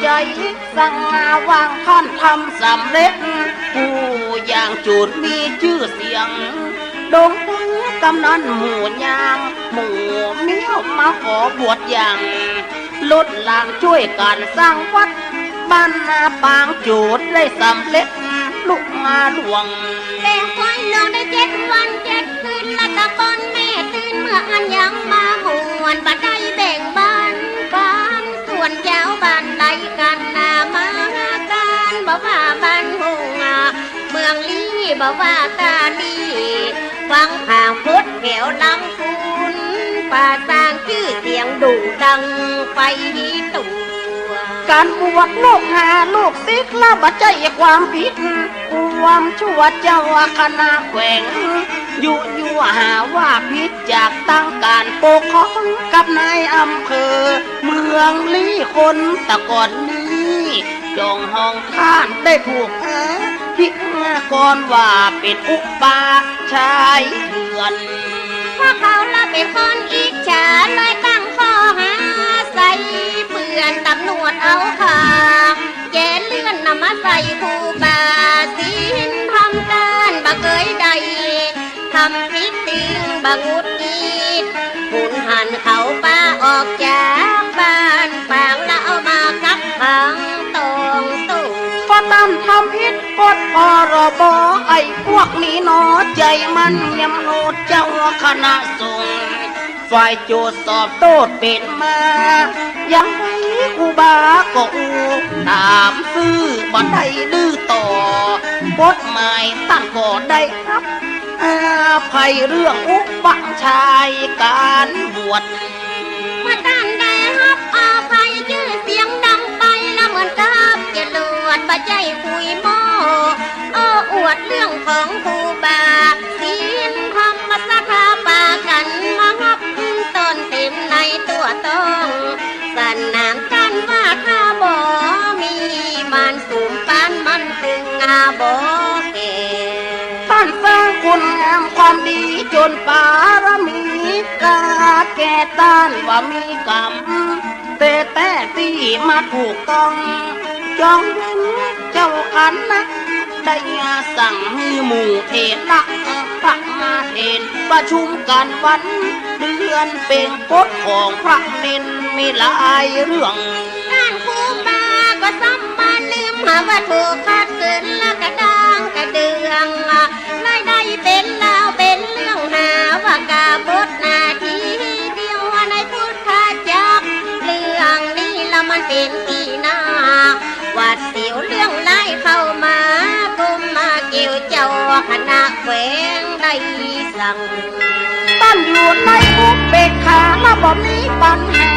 ใจสั่งวางท่านทำสำเร็จผู้อย่างจูดมีชื่อเสียงโด่งดังกำนันหมู่ยางหมู่เมียวมาขอบวชอย่างลดลางช่วยการสร้างวัดบ้านนาปางจูดได้สำเร็จลูกมาหลวงแบ่งไว้ลงได้7 วัน 7 คืนและตะกอนแม่ตื่นเมื่ออันยังมาหวนบัดได้แบ่งบ้านกันส่วนเจ้าบ้านใดกันนามาการบอกว่าบ้านหงเมืองลี้บอกว่าตาดีฟังข่าวพุทธแถวลำพูนป่าสร้างชื่อเสียงดุดังไปตัวการบวชลูกหาลูกศิษย์ละบัดใจความผิดความชั่วเจ้าคณะแขวงยั่วหาว่าพิษจากตั้งการปกครองกับนายอำเภอเมืองลี้คนตะก่อนนี้จองห้องท่านได้ถูกพิกกรว่าเป็นอุปาชายเถื่อนเพราะเขาละเป็นคนอิจฉาเลยตั้งข้อหาใส่เปื่อนตำรวจเอาค่ะแกเลื่อนนำมาใส่ผู้บาสินทำการบักเกยใดทำพิษติงบังุดอีดหุ่นหันเขาป้าออกจากบ้านปางแล้วเอามากับพังตรงตู้ก็ตามทำพิษกดพรบไอ้พวกนี้นอใจมันยำโนดเจ้าคณะสงฆ์ฝ่ายโจทย์สอบโต้เป็นมายังไงกูบาก็ตามซื้อบ่ได้ดื้อต่อกฎหมายตั้งก็ได้ครับภัยเรื่องอุบัติชายการบวชเมื่อตั้งได้รับอาภัยชื่อเสียงดังไปแล้วเหมือนกับจะลวดบ่ใจคุยโมอวดเรื่องของผู้บาศีลธรรมสถาปากันมางับต้นเต็มในตัวต้องสันนามกันว่าถ้าบ่มีมันสูงปานมันตึงบ่เก่ต้านสร้างคุณงามความดีจนปารมีกาแก่ต้านว่ามีกรรมแต่ที่มาถูกต้องจองเว้นเจ้าขันนะได้สั่งมีหมู่เทระพระมาเทนประชุมกันวันเดือนเป็นกฎของพระเน้นมีหลายเรื่องด้านครูบาก็ซ้ำมาลืมหาว่าถูกขาดเกินละกระดังกระเดืองรายได้เป็นลาวเป็นเรื่องหาว่ากาบทนาทีเดียวในพุทธจักรเรื่องนี้ละมันเป็นตีหน้าวัดเสียวเรื่องไล่เข้ามากุมมาเกี่ยวเจ้าคณะแขวงได้สั่งตั้งอยู่ในอุเบกขาและบ่มีปัญหา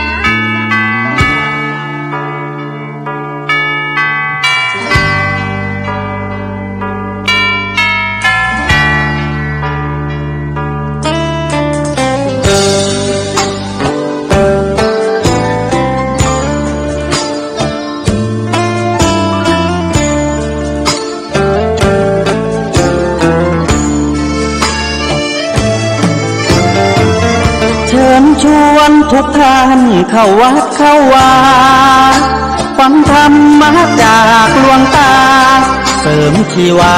ชวนทุกท่านเข้าวัดเข้าวาฟังธรรมะจากหลวงตาเสริมชีวา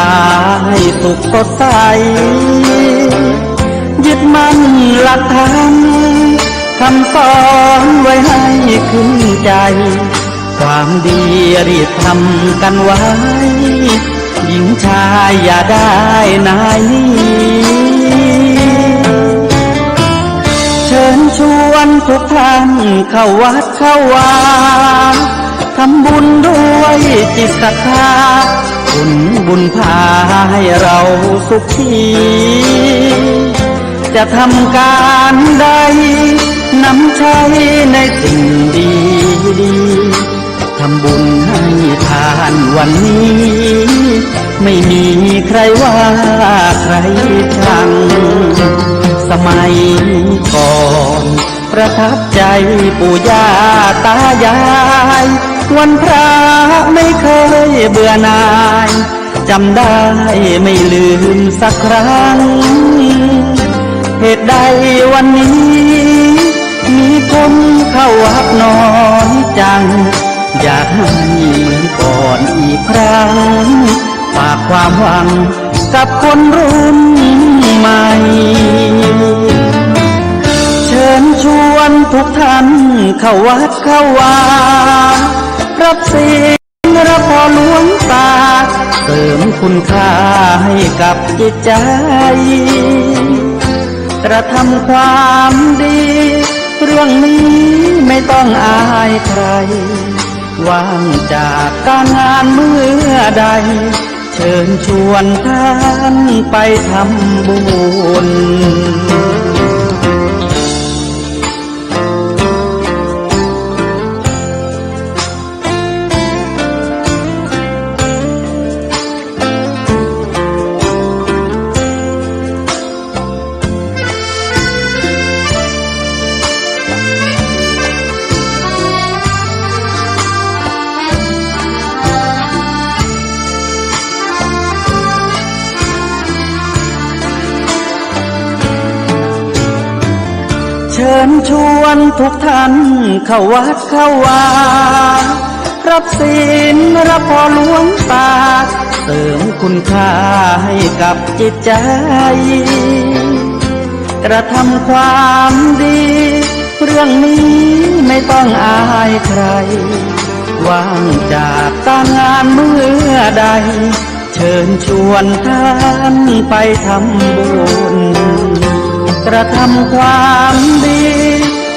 ให้สุขสดใสยึดมั่นหลักธรรมคำสอนไว้ให้ขึ้นใจความดีรีบทำกันไว้หญิงชายอย่าได้นายเชิญชวนทุกท่านเข้าวัดเข้าวาทำบุญด้วยจิตศรัทธาบุญพาให้เราสุขีจะทำการใดนำใช้ในสิ่งดีทำบุญให้ทานวันนี้ไม่มีใครว่าใครชังสมัยก่อนประทับใจปู่ย่าตายายวันพระไม่เคยเบื่อหน่ายจำได้ไม่ลืมสักครั้งเหตุใดวันนี้มีคนเข้าวัดน้อยจัง อยากให้เหมือนก่อนอีกครั้งฝากความหวังกับคนรุ่นใหม่เชิญชวนทุกท่านเข้าวัดเข้าวารับศีลรับพรหลวงตาเสริมคุณค่าให้กับจิตใจกระทำความดีเรื่องนี้ไม่ต้องอายใครว่างจากการงานเมื่อใดเชิญชวนท่านไปทำบุญเชิญชวนทุกท่านเข้าวัดเข้าวารับศีลรับพรหลวงตาเสริมคุณค่าให้กับจิตใจกระทำความดีเรื่องนี้ไม่ต้องอายใครว่างจากการงานเมื่อใดเชิญชวนท่านไปทำบุญกระทำความดี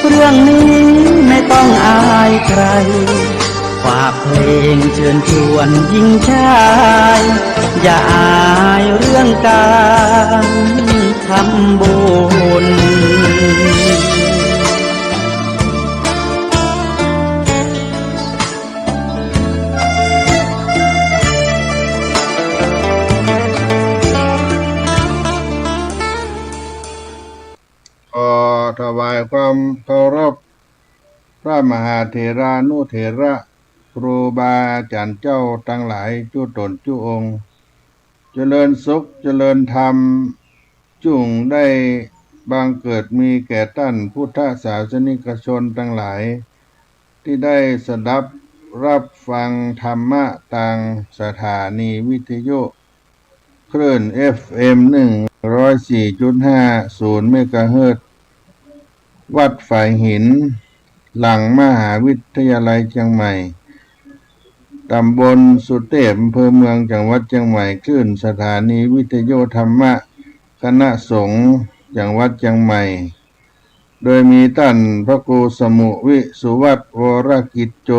เรื่องนี้ไม่ต้องอายใครฝากเพลงเชิญชวนหญิงชายอย่าอายเรื่องการทำบุญถวายความเคารพพระมหาเถรานุเถระครูบาอาจารย์เจ้าทั้งหลายจุตนจุองค์เจริญสุขเจริญธรรมจุงได้บังเกิดมีแก่ท่านพุทธศาสนิกชนทั้งหลายที่ได้สดับรับฟังธรรมะทางสถานีวิทยุคลื่น FM 104.50 เมกะเฮิรตซ์วัดฝ่ายหินหลังมหาวิทยาลัยเชียงใหม่ตำบลสุเทพอำเภอเมืองจังหวัดเชียงใหม่คลื่นสถานีวิทยุธรรมะคณะสงฆ์จังหวัดเชียงใหม่โดยมีท่านพระครูสมุวิสุวัฒน์วรกิจโจ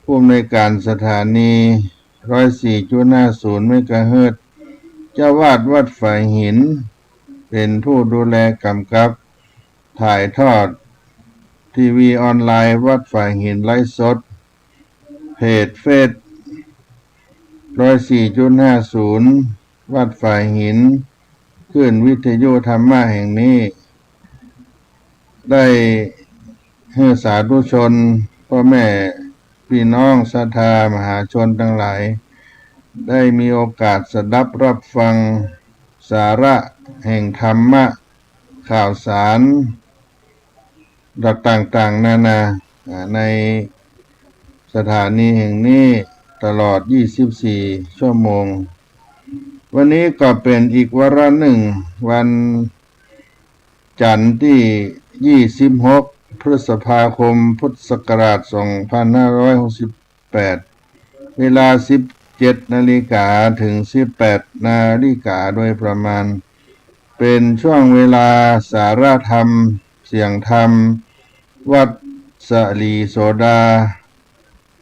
ผู้อำนวยการสถานี 104.50 เมกะเฮิรตซ์เจ้าวาดวัดฝ่ายหินเป็นผู้ดูแลกำกับถ่ายทอดทีวีออนไลน์วัดฝ่ายหินไลฟ์สดเพจเฟซ 104.50 วัดฝ่ายหินคลื่นวิทยุธรรมะแห่งนี้ได้ให้สาธุชนพ่อแม่พี่น้องศรัทธามหาชนทั้งหลายได้มีโอกาสสดับรับฟังสาระแห่งธรรมะข่าวสารต่างๆนานาในสถานีแห่งนี้ตลอด24ชั่วโมงวันนี้ก็เป็นอีกวาระหนึ่งวันจันทร์ที่26พฤษภาคมพุทธศักราช2568เวลา17 นาฬิกาถึง18 นาฬิกาโดยประมาณเป็นช่วงเวลาสาระธรรมเสียงธรรมวัดสลีโสดา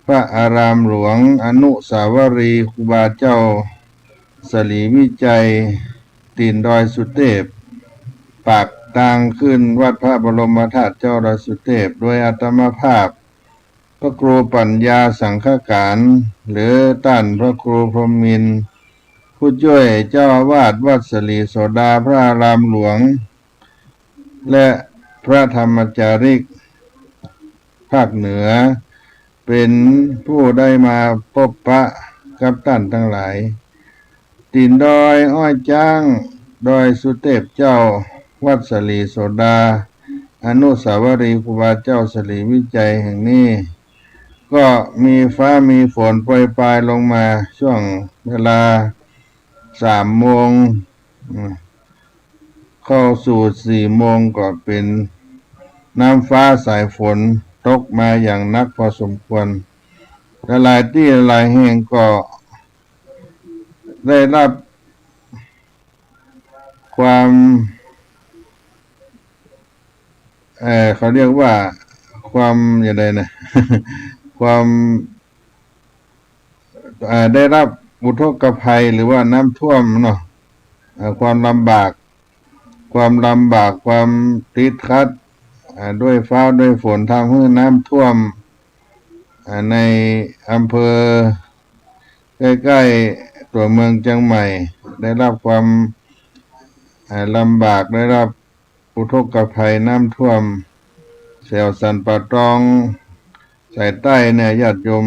พระอารามหลวงอนุสาวรีย์ครูบาเจ้าสลีวิจัยตีนดอยสุเทพปากทางขึ้นวัดพระบรมธาตุเจ้าดอยสุเทพโดยอาตมาภาพพระครูปัญญาสังฆการหรือท่านพระครูพรหมินทร์ผู้ช่วยเจ้าอาวาสวัดสลีโสดาพระอารามหลวงและพระธรรมจาริกภาคเหนือเป็นผู้ได้มาพบปะกับท่านทั้งหลายตีนดอยอ้อยจ้างดอยสุเทพเจ้าวัดสลีโสดาอนุสาวรีย์ครูบาเจ้าสลีวิจัยแห่งนี้ ก็มีฟ้ามีฝนโปรยปลายลงมาช่วงเวลา3 โมงเข้าสู่4 โมงก็เป็นน้ำฟ้าสายฝนตกมาอย่างหนักพอสมควรหลายที่หลายแห่งก็ได้รับความเขาเรียกว่าความอย่างไรนะ ความได้รับอุทกภัยหรือว่าน้ำท่วมเนาะความลำบากความติดขัดด้วยฟ้าด้วยฝนทำให้น้ำท่วมในอำเภอใกล้ๆตัวเมืองเชียงใหม่ได้รับความลำบากได้รับอุทกภัยน้ำท่วมแถวสันป่าตองสายใต้เนี่ยญาติโยม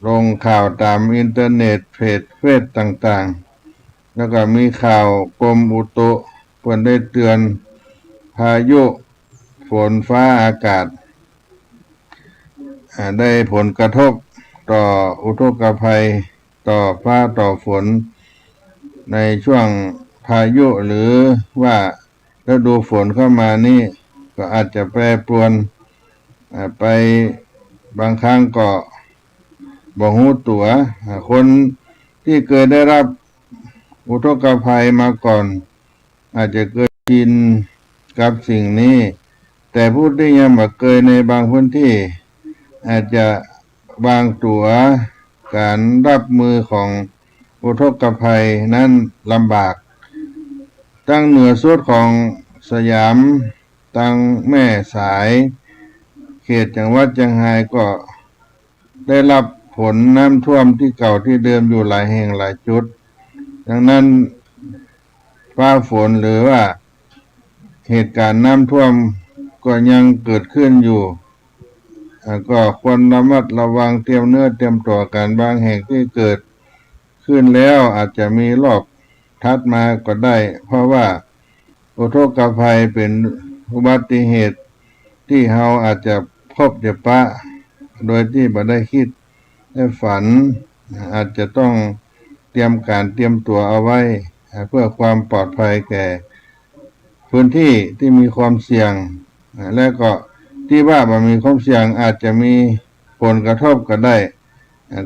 ลงข่าวตามอินเทอร์เน็ตเพจเฟซต่างๆแล้วก็มีข่าวกรมอุตุเพิ่นได้เตือนพายุฝนฟ้าอากาศได้ผลกระทบต่ออุทกภัยต่อฟ้าต่อฝนในช่วงพายุหรือว่าฤดูฝนเข้ามานี่ก็อาจจะแปรปรวนไปบางครั้งก็บ่ฮู้ตัวคนที่เคยได้รับอุทกภัยมาก่อนอาจจะเคยชินกับสิ่งนี้แต่ผู้ที่ยังไม่เคยในบางพื้นที่อาจจะบางตัวการรับมือของอุทกภัยนั้นลำบากตั้งเหนือสุดของสยามตั้งแม่สายเขตจังหวัดเชียงรายก็ได้รับผลน้ำท่วมที่เก่าที่เดิมอยู่หลายแห่งหลายจุดดังนั้นฟ้าฝนหรือว่าเหตุการณ์น้ำท่วมก็ยังเกิดขึ้นอยู่ก็ควรระมัดระวังเตรียมเนื้อเตรียมตัวกันบางแห่งที่เกิดขึ้นแล้วอาจจะมีรอบทัดมาก็ได้เพราะว่าอุทกภัยเป็นอุบัติเหตุที่เราอาจจะพบจะปะโดยที่ไม่ได้คิดได้ฝันอาจจะต้องเตรียมการเตรียมตัวเอาไว้เพื่อความปลอดภัยแก่พื้นที่ที่มีความเสี่ยงและก็ที่ว่ามันมีความเสี่ยงอาจจะมีผลกระทบก็ได้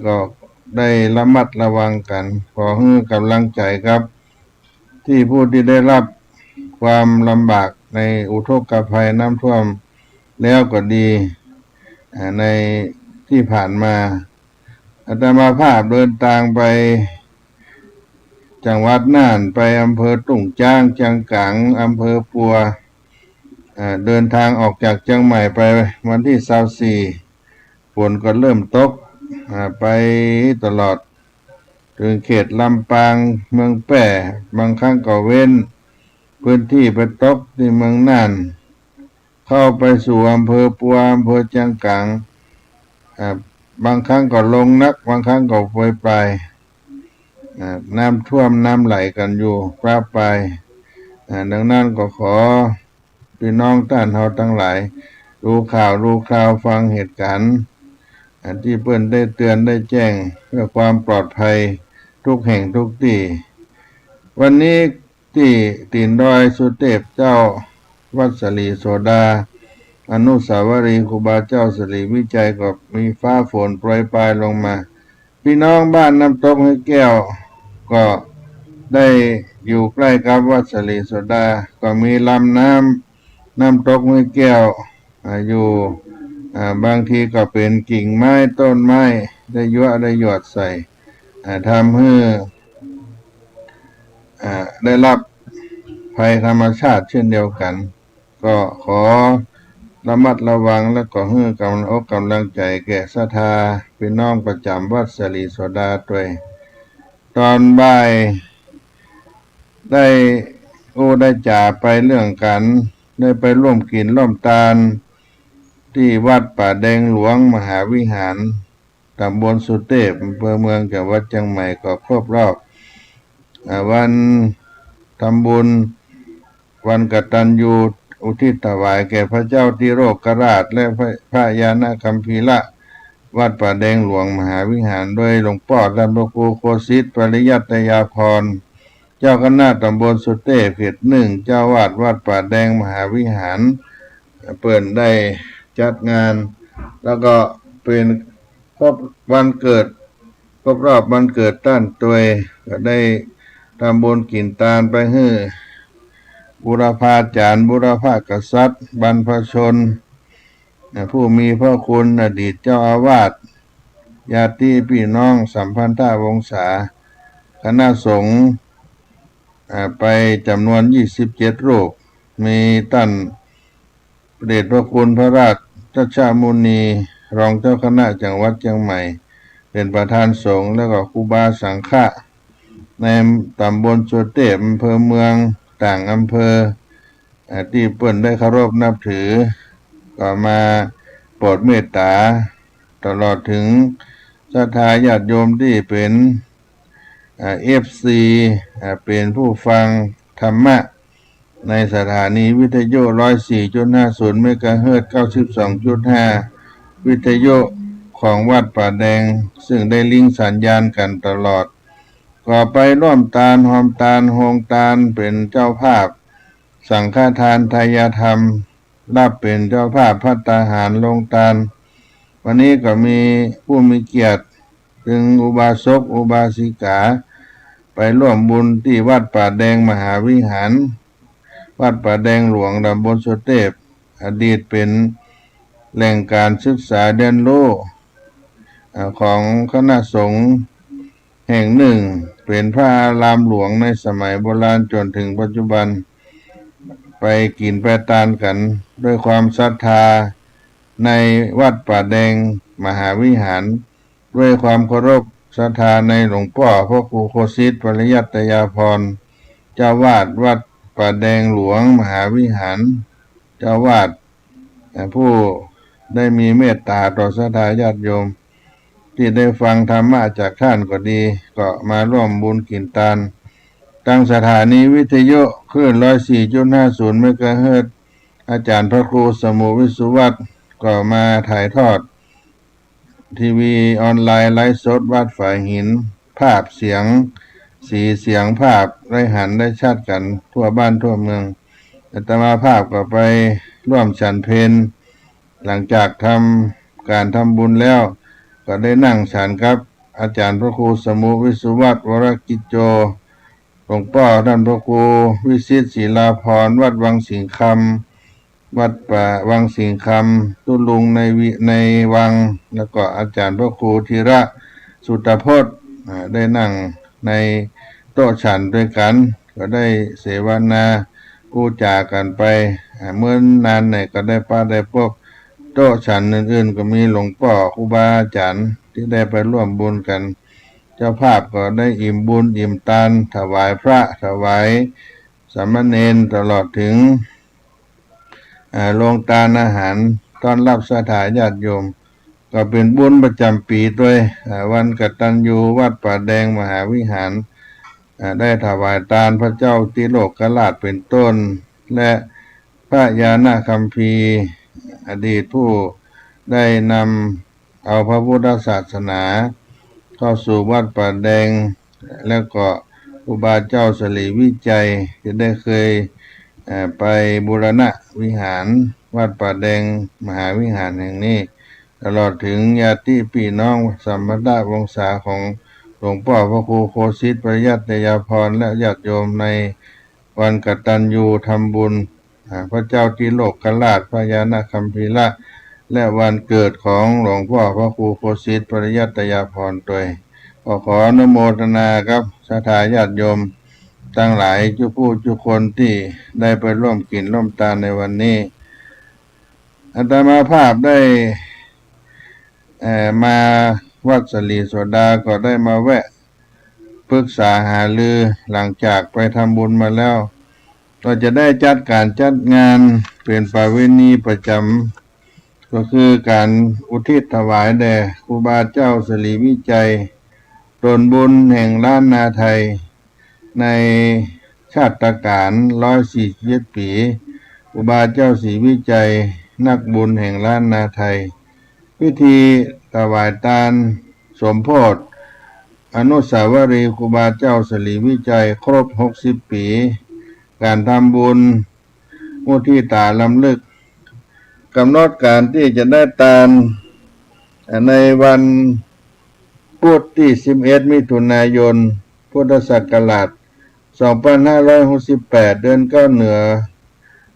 ก็ได้ระมัดระวังกันขอให้กำลังใจครับที่ผู้ที่ได้รับความลำบากในอุทกภัยน้ำท่วมแล้วก็ดีในที่ผ่านมาอาตมาภาพเดินทางไปจังหวัดน่านไปอำเภอตุ่งจ้างเชียงกางอำเภอปัวเดินทางออกจากเชียงใหม่ไปวันที่24ฝนก็เริ่มตกไปตลอดถึงเขตลำปางเมืองแป่บางครั้งก็เว้นพื้นที่ไปตกที่เมืองน่านเข้าไปสู่อำเภอปัวอำเภอเชียงกางบางครั้งก็ลงนักบางครั้งก็โปรยปลายน้ำท่วมน้ำไหลกันอยู่ปราไปดังนั้นก็ขอพี่น้องท่านเราทั้งหลายรู้ข่าวฟังเหตุการณ์ที่เพิ่นได้เตือนได้แจ้งเพื่อความปลอดภัยทุกแห่งทุกที่วันนี้ที่ตีนดอยสุเทพเจ้าวัดสลีโสดาอนุสาวรีย์ครูบาเจ้าสลีวิจัยก็มีฟ้าฝนโปรยปลายลงมาพี่น้องบ้านน้ำตกห้วยแก้วก็ได้อยู่ใกล้กับวัดสลีโสดาก็มีลำน้ำตกห้วยแก้วอยู่บางทีก็เป็นกิ่งไม้ต้นไม้ได้ยั่วได้หยอดใส่ทำให้ได้รับภัยธรรมชาติเช่นเดียวกันก็ขอระมัดระวังและก็ให้กำลังใจแก่ศรัทธาพี่น้องประจำวัดสลีโสดาด้วยตอนบ่ายได้จ่าไปเรื่องกันได้ไปร่วมกินร่วมทานที่วัดป่าแดงหลวงมหาวิหารตำบลสุเทพอำเภอเมืองจังหวัดเชียงใหม่ก็ครบรอบวันทำบุญวันกตัญญูก อุทิศถวายแก่พระเจ้าติโรกราชและพระยาณคัมภีระวัดป่าแดงหลวงมหาวิหารโดยหลวงพ่อท่านพระครูโคสิทธิ์ปริยัตยาภรณ์เจ้าคณะตำบลสุเทพเขตหนึ่งเจ้าวาดวัดป่าแดงมหาวิหารเปิดได้จัดงานแล้วก็เป็นครบวันเกิดครบรอบวันเกิดต้านตวยก็ได้ทำบุญกินตาลไปให้บุรพาจารย์บุรพากษัตริย์บรรพชนผู้มีพระคุณอดีตเจ้าอาวาสญาติพี่น้องสัมพันธวงศาคณะสงฆ์ไปจำนวน27รูปมีท่านพระเดชพระคุณพระราชมุนีรองเจ้าคณะจังหวัดเชียงใหม่เป็นประธานสงฆ์แล้วก็ครูบาสังฆะในตำบลสุเทพอำเภอเมืองต่างอำเภอที่เปิ้นได้เคารพนับถือก็มาโปรดเมตตาตลอดถึงศรัทธาญาติโยมที่เป็นFC เป็นผู้ฟังธรรมะในสถานีวิทยุ 104.50 เมกะเฮิรตซ์ 92.5 วิทยุของวัดป่าแดงซึ่งได้ลิงก์สัญญาณกันตลอดก็ไปร่วมตาลหอมตาลโฮงตาลเป็นเจ้าภาพสังฆทานทายธรรมรับเป็นเจ้าภาพภัตตาหารลงตาลวันนี้ก็มีผู้มีเกียรติถึงอุบาสกอุบาสิกาไปร่วมบุญที่วัดป่าแดงมหาวิหารวัดป่าแดงหลวงตำบลสุเทพอดีตเป็นแหล่งการศึกษาเรียนรู้ของคณะสงฆ์แห่งหนึ่งเป็นพระอารามหลวงในสมัยโบราณจนถึงปัจจุบันไปกินไปทานกันด้วยความศรัทธาในวัดป่าแดงมหาวิหารด้วยความเคารพศรัทธาในหลวงพ่อพระครูโคสิทธิ์ปริยัตยาภรณ์เจ้าวาดวัดป่าแดงหลวงมหาวิหารเจ้าวาดผู้ได้มีเมตตาต่อศรัทธาญาติโยมที่ได้ฟังธรรมะจากท่านก็ดีก็มาร่วมบุญกินตาลตั้งสถานีวิทยุคลื่น 104.50 เมกะเฮิรตซ์อาจารย์พระครูสมุวิสุวัตรก็มาถ่ายทอดทีวีออนไลน์ไลฟ์สดวัดฝ่ายหินภาพเสียงสีเสียงภาพได้หันได้ชัดกันทั่วบ้านทั่วเมืองอาตมาภาพก็ไปร่วมฉันเพลหลังจากทำการทำบุญแล้วก็ได้นั่งฉันครับอาจารย์พระครูสมุวิสุวัตรวรกิจโจหลวงพ่อท่านพระครูวิสิตศิลาภรณ์วัดวังสิงห์คำวัดป่าวังสิงห์คำตุลุงในวังแล้วก็อาจารย์พระครูธีระสุตพจน์ได้นั่งในโต๊ะฉันด้วยกันก็ได้เสวนาพูดจากันไปเมื่อนานไหนก็ได้พบโต๊ะฉันอื่นๆก็มีหลวงพ่อครูบาอาจารย์ที่ได้ไปร่วมบุญกันเจ้าภาพก็ได้อิ่มบุญอิ่มทานถวายพระถวายสามเณรตลอดถึงลงทานอาหารต้อนรับศรัทธาญาติโยมก็เป็นบุญประจำปีด้วยวันกตัญญูวัดป่าแดงมหาวิหารได้ถวายทานพระเจ้าติโลกราชเป็นต้นและพระยาณคัมภีร์อดีตผู้ได้นำเอาพระพุทธศาสนาเข้าสู่วัดป่าแดงแล้วก็ครูบาเจ้าสลีวิจัยที่ได้เคยไปบูรณะวิหารวัดป่าแดงมหาวิหารแห่งนี้ตลอดถึงญาติพี่น้องสัมพันธวงศาของหลวงพ่อพระครูโคสิทธิ์ปริยัตยาภรณ์และญาติโยมในวันกตัญญูทำบุญพระเจ้าติโลกราชพระยาณคัมภีระและวันเกิดของหลวงพ่อพระครูโคสิทธิ์ปริยัตยาภรณ์ด้วยขออนุโมทนาครับศรัทธาญาติโยมทั้งหลายทุกคนที่ได้ไปร่วมกินร่วมทานในวันนี้อาตมาภาพได้มาวัดสลีโสดาก็ได้มาแวะปรึกษาหารือหลังจากไปทำบุญมาแล้วก็จะได้จัดการจัดงานเป็นประเวณีประจำก็คือการอุทิศถวายแด่ครูบาเจ้าสลีวิจัยตนบุญแห่งล้านนาไทยในชาติกาล147 ปี ครูบาเจ้าศรีวิจัยนักบุญแห่งล้านนาไทยพิธีถวายทานสมโภชอนุสาวรีย์ครูบาเจ้าศรีวิจัยครบ60 ปีการทำบุญมุทิตาลำลึกกำหนดการที่จะได้ทานในวันพุธที่11 มิถุนายนพุทธศักราช2568เดือน9เหนือ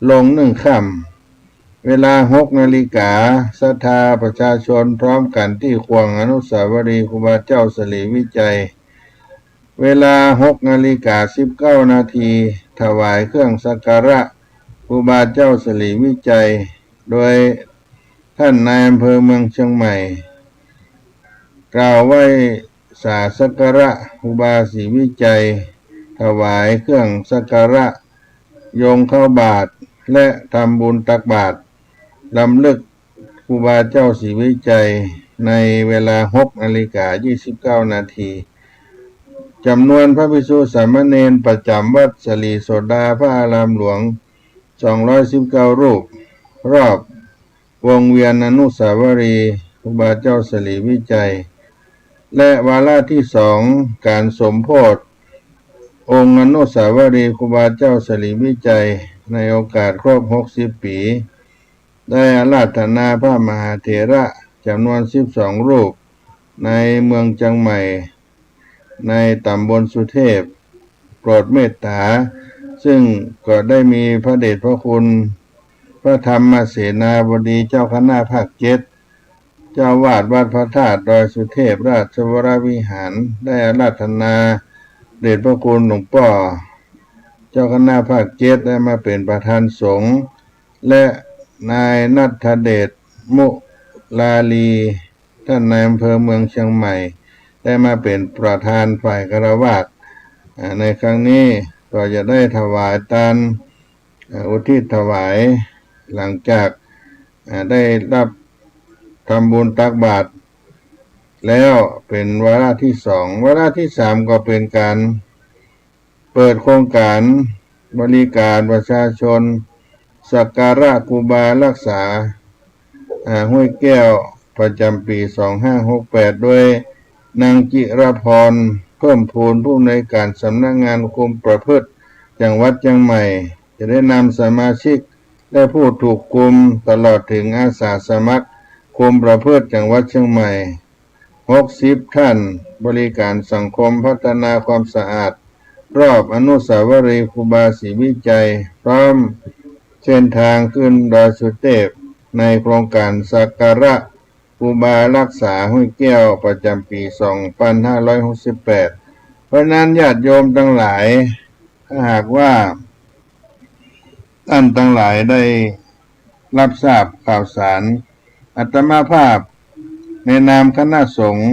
ลง1 ค่ำเวลา 6 นาฬิกาศรัทธาประชาชนพร้อมกันที่ควงอนุสาวรีย์ครูบาเจ้าศรีวิจัยเวลา 6 นาฬิกา 19 นาทีถวายเครื่องสักการะครูบาเจ้าศรีวิจัยโดยท่านนายอำเภอเมืองเชียงใหม่กล่าวไว้สาสักการะครูบาศรีวิจัยถวายเครื่องสักการะโยงเข้าบาตรและทำบุญตักบาตรรำลึกครูบาเจ้าศรีวิจัยในเวลา 6 นาฬิกา 29 นาทีจำนวนพระภิกษุสามเณรประจำวัดสลีโสดาพระอารามหลวง219 รูปรอบวงเวียนอนุสาวรีย์ครูบาเจ้าศรีวิจัยและวาระที่2การสมโภชองค์อนุสาวรีย์ครูบาเจ้าศรีวิจัยในโอกาสครบ60 ปีได้อาราธนาพระมหาเถระจำนวน12 รูปในเมืองเชียงใหม่ในตำบลสุเทพโปรดเมตตาซึ่งก็ได้มีพระเดชพระคุณพระธรรมเสนาบดีเจ้าคณะภาค7เจ้าวาดวัดพระธาตุดอยสุเทพราชวรวิหารได้อาราธนาเดชพระคุณหลวงพ่อเจ้าคณะภาค7ได้มาเป็นประธานสงฆ์และนายณัฐเดชมุลาลีท่านนายอำเภอเมืองเชียงใหม่ได้มาเป็นประธานฝ่ายฆราวาสในครั้งนี้ก็จะได้ถวายทานอุทิศถวายหลังจากได้รับทำบุญตักบาตรแล้วเป็นวาระที่2วาระที่3ก็เป็นการเปิดโครงการบริการประชาชนสักการะครูบารักษาห้วยแก้วประจำปี2568โดยนางจิรพรเพิ่มพูนผู้อำนวยการสำนักงานคุมประพฤติจังหวัดเชียงใหม่จะได้นำสมาชิกและผู้ถูกคุมตลอดถึงอาสาสมัครคุมประพฤติจังหวัดเชียงใหม่60 ท่านบริการสังคมพัฒนาความสะอาดรอบอนุสาวรีย์ครูบาศรีวิจัยพร้อมเส้นทางขึ้นดอยสุเทพในโครงการสักการะครูบารักษาห้วยแก้วประจำปี2568เพราะนั้นญาติโยมทั้งหลายถ้าหากว่าท่านทั้งหลายได้รับทราบข่าวสารอาตมาภาพในนามคณะสงฆ์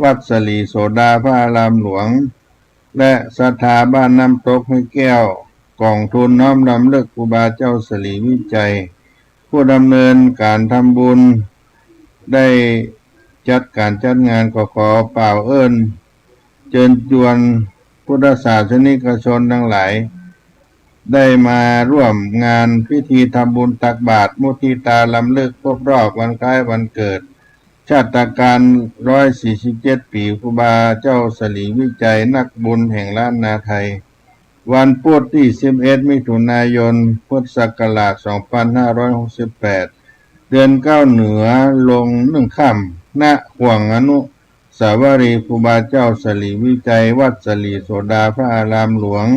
วัดสลีโสดาพระอารามหลวงและศรัทธาบ้านน้ำตกห้วยแก้วกองทุนน้อมรำลึกครูบาเจ้าศรีวิจัยผู้ดำเนินการทำบุญได้จัดการจัดงานขอเป่าเอิ้นเชิญชวนพุทธศาสนิกชนทั้งหลายได้มาร่วมงานพิธีทำบุญตักบาตรมุทิตาลำลึกครบรอบวันคล้ายวันเกิดชาตการ147 ปีครูบาเจ้าศรีวิจัยนักบุญแห่งล้านนาไทยวันพุธที่11 มิถุนายนพุทธศักราช2568เดือน9เหนือลง1 ค่ำณห่วงอนุสาวรีย์ครูบาเจ้าศรีวิจัยวัดสลีโสดาพระอารามหลวง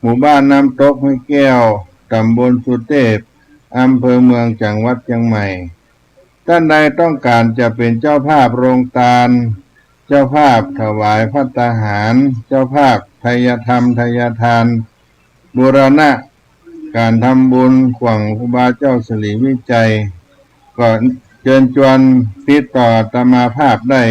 หมู่บ้านน้ำตกห้วยแก้วตำบลสุเทพอำเภอเมืองจังหวัดเชียงใหม่ท่านใดต้องการจะเป็นเจ้าภาพโรงทานเจ้าภาพถวายภัตตาหารเจ้าภาพไทยธรรมไทยทานบูรณะการทำบุญขวังครูบาเจ้าศรีวิจัยก็เชิญชวนติดต่ออาตมาภาพได้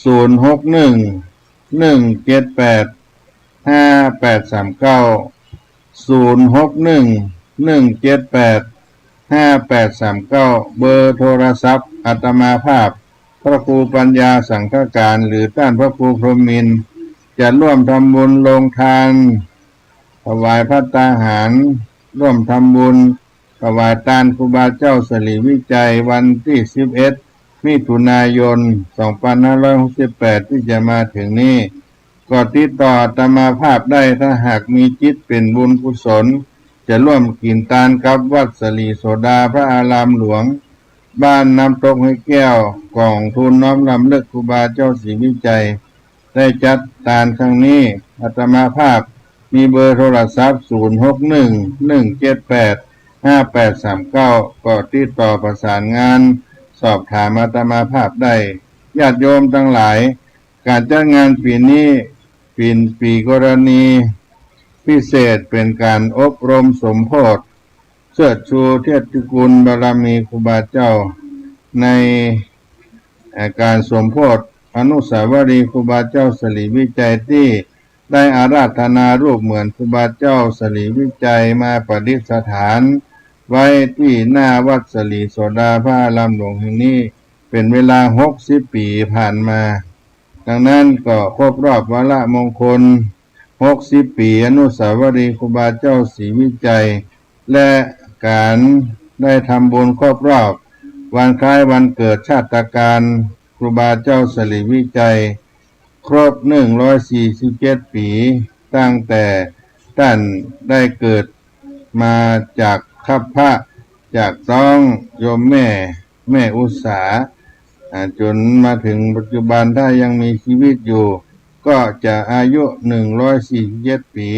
061-178-5839 เบอร์โทรศัพท์อาตมาภาพพระครูปัญญาสังฆการหรือท่านพระครูพรหมินทร์จะร่วมทำบุญโรงทานถวายภัตตาหาร ร่วมทำบุญถวายทานครูบาเจ้าสลีวิจัยวันที่11มิถุนายน2568ที่จะมาถึงนี้ก็ติดต่ออาตมาภาพได้ถ้าหากมีจิตเป็นบุญกุศลจะร่วมกินทานกับวัดสลีโสดาพระอารามหลวงบ้านน้ำตกให้แก้วกล่องทุนน้อมรำลึกครูบาเจ้าศรีวิจัยได้จัดทานครั้งนี้อาตมาภาพมีเบอร์โทรศัพท์0611785839ก็ติดต่อประสานงานสอบถามอาตมาภาพได้ญาติโยมทั้งหลายการจัดงานปีนี้เป็นปีกรณีพิเศษเป็นการอบรมสมโภชเชิดชูเทศกุลบารมีครูบาเจ้าในการสมโภชอนุสาวรีย์ครูบาเจ้าสลีวิจัยที่ได้อาราธนารูปเหมือนครูบาเจ้าสลีวิจัยมาประดิษฐานไว้ที่หน้าวัดสลีโสดาพระอารามหลวงแห่งนี้เป็นเวลา60 ปีผ่านมาดังนั้นก็ครบรอบวาระมงคล60 ปีอนุสาวรีย์ครูบาเจ้าศรีวิจัยและการได้ทำบุญครบรอบวันคล้ายวันเกิดชาติการครูบาเจ้าสลีวิจัยครบ147 ปีตั้งแต่ท่านได้เกิดมาจากคัพพระจากต้องโยมแม่อุษาจนมาถึงปัจจุบันถ้ายังมีชีวิตอยู่ก็จะอายุ147 ปี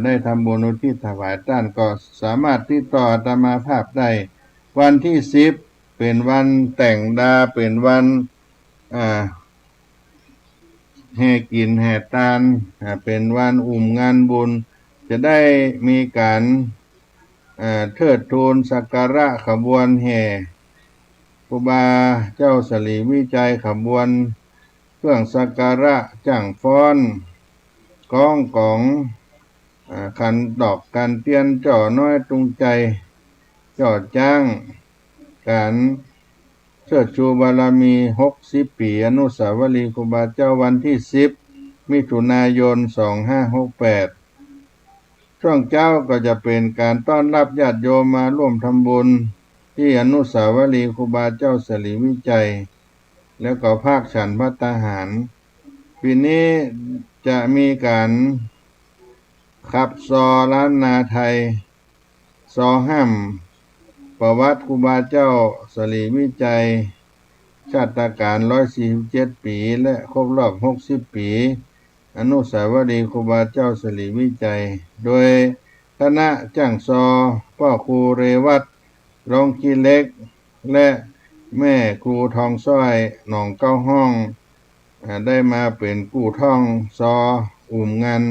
ได้ทำบุญอุทิศถวายท่านก็สามารถติดต่ออาตมาภาพได้วันที่10เป็นวันแต่งดาเป็นวันแห่กินแห่ทานเป็นวันงานบุญจะได้มีการเทิดทูนสักการะขบวนแห่ครูบาเจ้าสลีวิจัยขบวนเครื่องสักการะจั่งฟ้อนก้องของขันดอกการเตียนจ่อน้อยตรงใจจ่อจ้างการเชิดชูบารมี60 ปีอนุสาวรีย์ครูบาเจ้าวันที่10มิถุนายน2568ช่วงเจ้าก็จะเป็นการต้อนรับญาติโยมมาร่วมทำบุญที่อนุสาวรีย์ครูบาเจ้าสลีวิจัยแล้วก็ภาคฉันภัตตาหารปีนี้จะมีการขับซอล้านนาไทยซอห้ำประวัติครูบาเจ้าสลีวิจัยชาติการ147 ปีและครบรอบ60 ปีอนุสาวรีย์ครูบาเจ้าสลีวิจัยโดยคณะจ้างซอพ่อครูเรวัตรองขี้เล็กและแม่ครูทองซ้อยหนองเก้าห้องได้มาเป็นกู้ท่องซองาน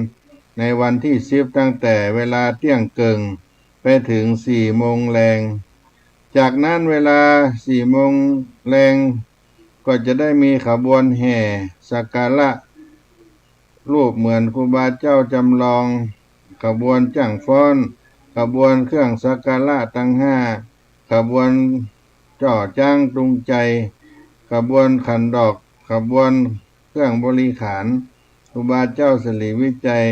ในวันที่10ตั้งแต่เวลาเที่ยงเกิงไปถึง4 โมงแรงจากนั้นเวลา4 โมงแรงก็จะได้มีขบวนแห่สักการะรูปเหมือนครูบาเจ้าจำลองขบวนจั่งฟ้อนขบวนเครื่องสักการะทั้ง5ขบวนจ่อจ้างตรงใจขบวนขันดอกขบวนเครื่องบริขารครูบาเจ้าสลีวิจัย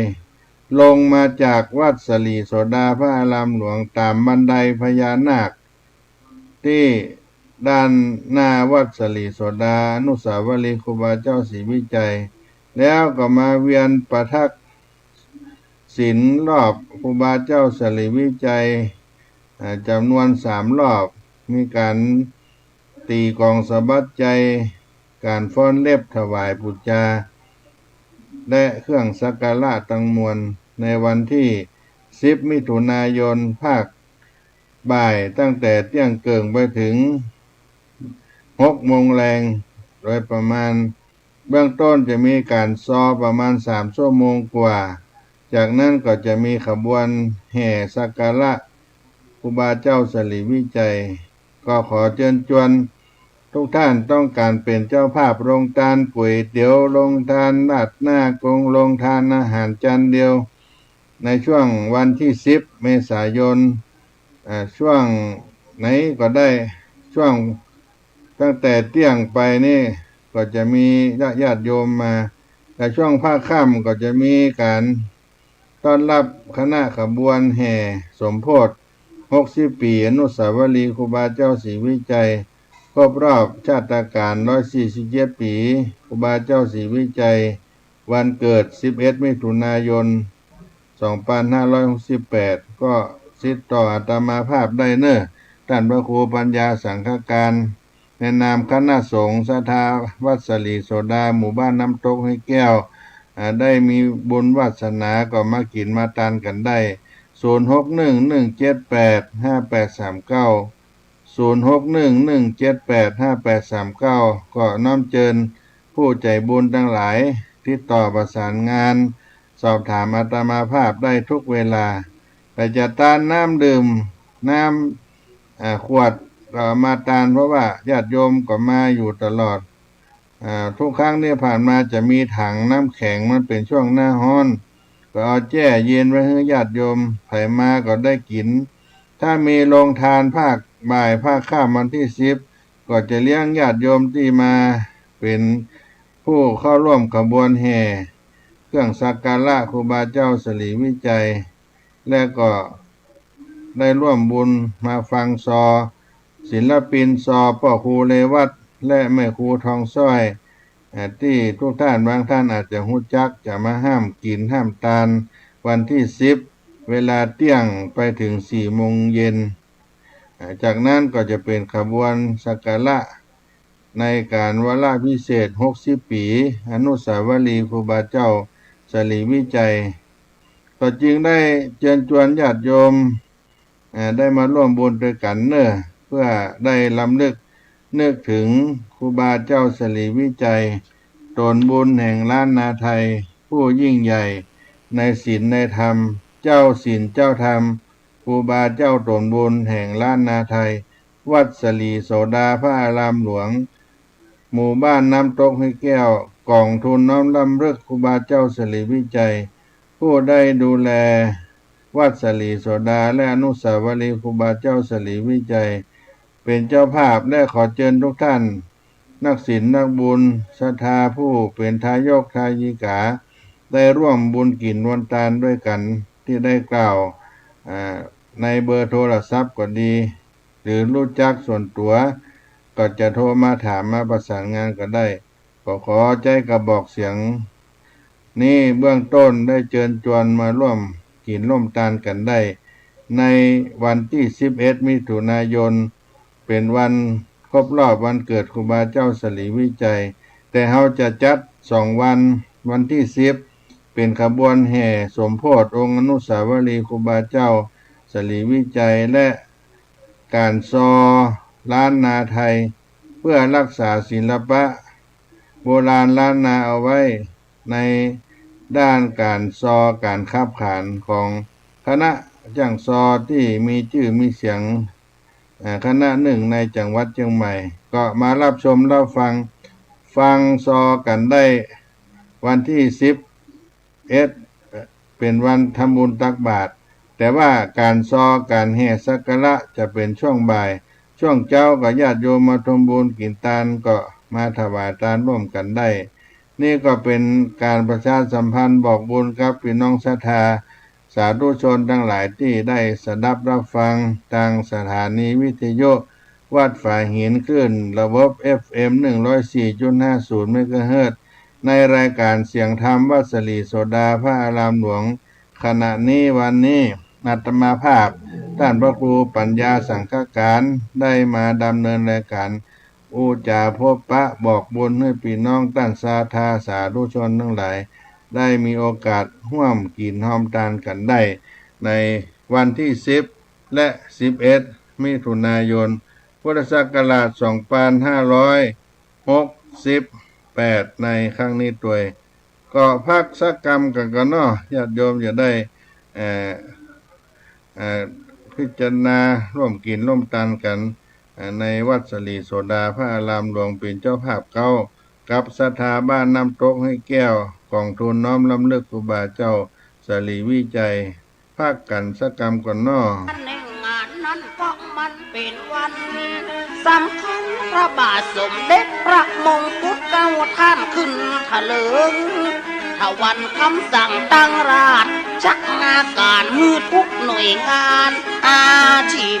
ลงมาจากวัดสลีโสดาพระอารามหลวงตามบันไดพญานาคที่ด้านหน้าวัดสลีโสดาอนุสาวรีย์ครูบาเจ้าศรีวิจัยแล้วก็มาเวียนประทักศีลรอบครูบาเจ้าสลีวิจัยจำนวน3 รอบมีการตีกองสะบัดใจการฟ้อนเล็บถวายปุจจาและเครื่องสักการะตั้งมวลในวันที่10 มิถุนายนภาคบ่ายตั้งแต่เที่ยงเกิงไปถึง6 โมงแรงโดยประมาณเบื้องต้นจะมีการซ้อประมาณ3 ชั่วโมงกว่าจากนั้นก็จะมีขบวนแห่สักการะครูบาเจ้าสลีวิจัยก็ขอเชิญชวนทุกท่านต้องการเป็นเจ้าภาพโรงทานก๋วยเตี๋ยวโรงทานราดหน้ากงโรงทานอาหารจานเดียวในช่วงวันที่10 เมษายนช่วงไหนก็ได้ช่วงตั้งแต่เที่ยงไปนี่ก็จะมีญาติโยมมาแต่ช่วงภาคค่ำก็จะมีการ ต้อนรับคณะขบวนแห่สมโพธิ60 ปีอนุสาวรีย์ครูบาเจ้าศรีวิจัยครบรอบชาติการ147 ปีครูบาเจ้าศรีวิจัยวันเกิด11 มิถุนายน 2568 ก็สิทธิ์ต่ออาตมาภาพได้เน้อท่านพระครูปัญญาสังฆการในนามคณะสงฆ์ศรัทธาวัดสลีโสดาหมู่บ้านน้ำตกห้วยแก้วได้มีบุญวาสนาก็มากินมาทานกันได้0611785839 0611785839 ก็น้อมเชิญผู้ใจบุญทั้งหลายที่ต่อประสานงานสอบถามอาตมาภาพได้ทุกเวลาไปจัดทานน้ำดื่มน้ำขวดก็มาทานเพราะว่าญาติโยมก็มาอยู่ตลอดทุกครั้งที่ผ่านมาจะมีถังน้ำแข็งมันเป็นช่วงหน้าร้อนก็เอาแช่เย็นไว้ให้ญาติโยมไผมาก็ได้กินถ้ามีโรงทานภาคบ่ายภาคค่ำวันที่10ก็จะเลี้ยงญาติโยมที่มาเป็นผู้เข้าร่วมขบวนแห่เครื่องสักการะครูบาเจ้าศรีวิจัยและก็ได้ร่วมบุญมาฟังซอศิลปินซอพ่อครูเลวัตและแม่ครูทองซ้อยที่ทุกท่านบางท่านอาจจะฮู้จักจะมาห้ามกินห้ามทานวันที่10เวลาเที่ยงไปถึง4 โมงเย็นจากนั้นก็จะเป็นขบวนสักการะในการวาระพิเศษ60 ปีอนุสาวรีย์ครูบาเจ้าศรีวิจัยก็จึงได้เชิญชวนญาติโยมได้มาร่วมบุญด้วยกันเเพื่อได้รำลึกนึกถึงครูบาเจ้าศรีวิจัยตนบุญแห่งล้านนาไทยผู้ยิ่งใหญ่ในศีลในธรรมเจ้าศีลเจ้าธรรมครูบาเจ้าตนบุญแห่งล้านนาไทยวัดสลีโสดาพระอารามหลวงหมู่บ้านน้ำตกห้วยแก้วกองทุนน้อมรำลึกครูบาเจ้าศรีวิจัยผู้ได้ดูแลวัดสลีโสดาและอนุสาวรีย์ครูบาเจ้าศรีวิจัยเป็นเจ้าภาพและขอเชิญทุกท่านนักศีลนักบุญศรัทธาผู้เป็นทายกทายิกาได้ร่วมบุญกินวันทานด้วยกันที่ได้กล่าวในเบอร์โทรศัพท์ก็ดีหรือรู้จักส่วนตัวก็จะโทรมาถามมาประสานงานก็ได้ก็ขอใจกระบอกเสียงนี้เบื้องต้นได้เชิญชวนมาร่วมกินร่วมทานกันได้ในวันที่11 มิถุนายนเป็นวันครบรอบวันเกิดครูบาเจ้าศรีวิจัยแต่เราจะจัด2 วันที่10เป็นขบวนแห่สมโพธิองค์อนุสาวรีย์ครูบาเจ้าศรีวิจัยและการซอล้านนาไทยเพื่อรักษาศิลปะโบราณล้านนาเอาไว้ในด้านการซอการขับขานของคณะจ้างซอที่มีชื่อมีเสียงคณะหนึ่งในจังหวัดเชียงใหม่ก็มารับชมรับฟังซอกันได้วันที่11เป็นวันทำบุญตักบาตรแต่ว่าการซอการแห่สักการะจะเป็นช่วงบ่ายช่วงเช้าก็ญาติโยมมาทำบุญกินทานก็มาถวายทานร่วมกันได้นี่ก็เป็นการประชาสัมพันธ์บอกบุญกับพี่น้องศรัทธาสาธุชนทั้งหลายที่ได้สดับรับฟังทางสถานีวิทยุวัดฝายหินขึ้นระบบ FM 104.50 เมกะเฮิรตซ์ในรายการเสียงธรรมวัดสลีโสดาพระอารามหลวงขณะนี้วันนี้อาตมาภาพท่านพระครูปัญญาสังฆการได้มาดำเนินรายการอุจาพบปะบอกบุญให้พี่น้องท่านศรัทธาสาธุชนทั้งหลายได้มีโอกาสร่วมกินร่วมทานกันได้ในวันที่10และ11 มิถุนายน พุทธศักราช 2568 ในครั้งนี้ตัวยก็พักสักกรรมกันก็น้อญาติโยมจะได้พิจารณาร่วมกินร่วมทานกันในวัดสลีโสดาพระอารามหลวงเป็นเจ้าภาพเก่ากับศรัทธาบ้านน้ำตกห้วยแก้วกองทุนน้อมรำลึกครูบาเจ้าศรีวิจัยภาคกันสักกรรมก่อนน้อในงานนั้นก็มันเป็นวันสำคัญพระบาทสมเด็จพระมงกุฎเกล้าท่านขึ้นถลิงถ้าวันคำสั่งตั้งราช ชักอาการมือทุกหน่วยงานอาชีพ